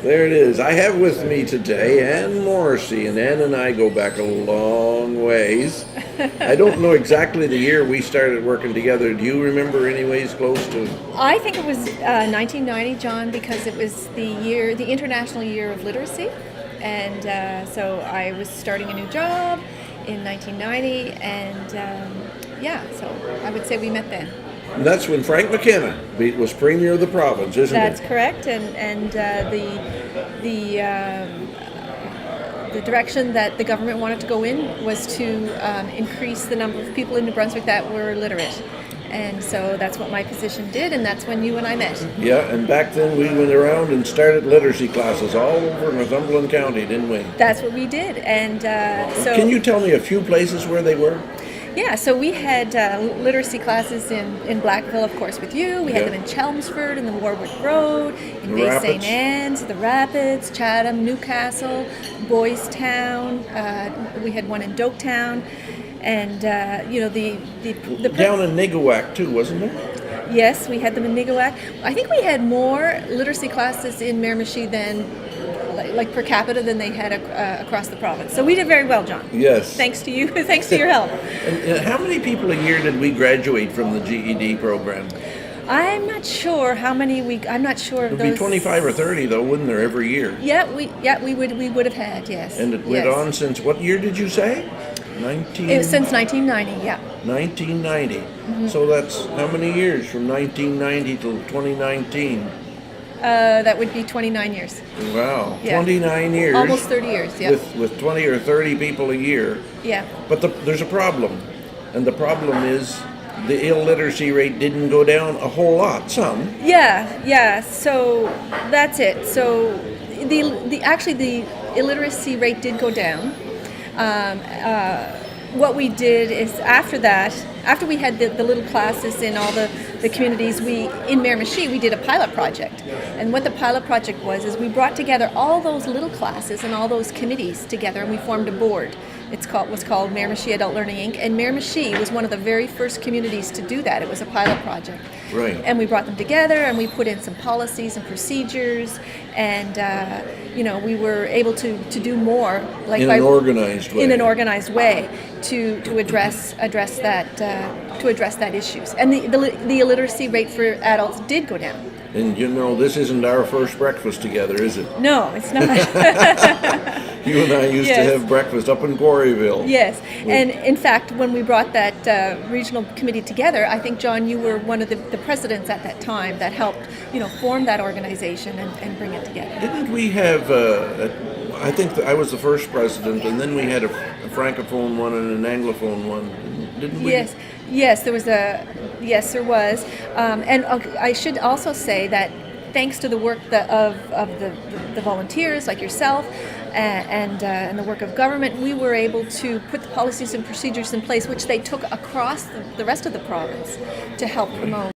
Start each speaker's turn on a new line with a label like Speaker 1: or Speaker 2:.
Speaker 1: There it is. I have with me today Ann Morrissy, and Ann and I go back a long ways. I don't know exactly the year we started working together. Do you remember anyways close to?
Speaker 2: I think it was 1990, John, because it was the International Year of Literacy, and so I was starting a new job in 1990, and so I would say we met then.
Speaker 1: And that's when Frank McKenna was Premier of the province, isn't
Speaker 2: That's
Speaker 1: it?
Speaker 2: correct, and the direction that the government wanted to go in was to increase the number of people in New Brunswick that were literate. And so that's what my position did, and that's when you and I met.
Speaker 1: Yeah, and back then we went around and started literacy classes all over Northumberland County, didn't we?
Speaker 2: That's what we did, and so...
Speaker 1: Can you tell me a few places where they were?
Speaker 2: Yeah, so we had literacy classes in Blackville, of course, with you. We had them in Chelmsford, in the Warwick Road, in Bay St. Anne's, the Rapids, Chatham, Newcastle, Boys Town. We had one in Doketown, and the
Speaker 1: Down in Nigawak too, wasn't there?
Speaker 2: Yes, we had them in Nigawak. I think we had more literacy classes in Miramichi than like per capita than they had across the province. So we did very well, John.
Speaker 1: Yes.
Speaker 2: Thanks to you. Thanks to your help.
Speaker 1: And how many people a year did we graduate from the GED program?
Speaker 2: I'm not sure how many I'm not sure of
Speaker 1: It'd
Speaker 2: those.
Speaker 1: be 25 or 30 though, wouldn't there, every year?
Speaker 2: Yeah, we would have had, yes.
Speaker 1: And it went on since what year did you say?
Speaker 2: It was since 1990, yeah.
Speaker 1: 1990. Mm-hmm. So that's how many years from 1990 till 2019?
Speaker 2: That would be 29 years.
Speaker 1: Wow,
Speaker 2: Yeah.
Speaker 1: 29 years.
Speaker 2: Almost 30 years, yeah.
Speaker 1: With 20 or 30 people a year.
Speaker 2: Yeah.
Speaker 1: But there's a problem. And the problem is the illiteracy rate didn't go down a whole lot, some.
Speaker 2: Yeah. So that's it. So the illiteracy rate did go down. What we did is after we had the little classes in all the communities, in Miramichi, we did a pilot project. And what the pilot project was is we brought together all those little classes and all those committees together, and we formed a board. It was called Miramichi Adult Learning Inc. And Miramichi was one of the very first communities to do that. It was a pilot project.
Speaker 1: Right.
Speaker 2: And we brought them together, and we put in some policies and procedures, and we were able to do more, like
Speaker 1: in an organized way.
Speaker 2: In an organized way to address that issues. And the illiteracy rate for adults did go down.
Speaker 1: And this isn't our first breakfast together, is it?
Speaker 2: No, it's not.
Speaker 1: You and I used to have breakfast up in Quarryville.
Speaker 2: Yes, and in fact, when we brought that regional committee together, I think, John, you were one of the presidents at that time that helped, form that organization and bring it together.
Speaker 1: Didn't we have, I think I was the first president, and then we had a Francophone one and an Anglophone one, didn't we?
Speaker 2: Yes, there was and I should also say that thanks to the work of the volunteers like yourself and the work of government, we were able to put the policies and procedures in place, which they took across the rest of the province to help promote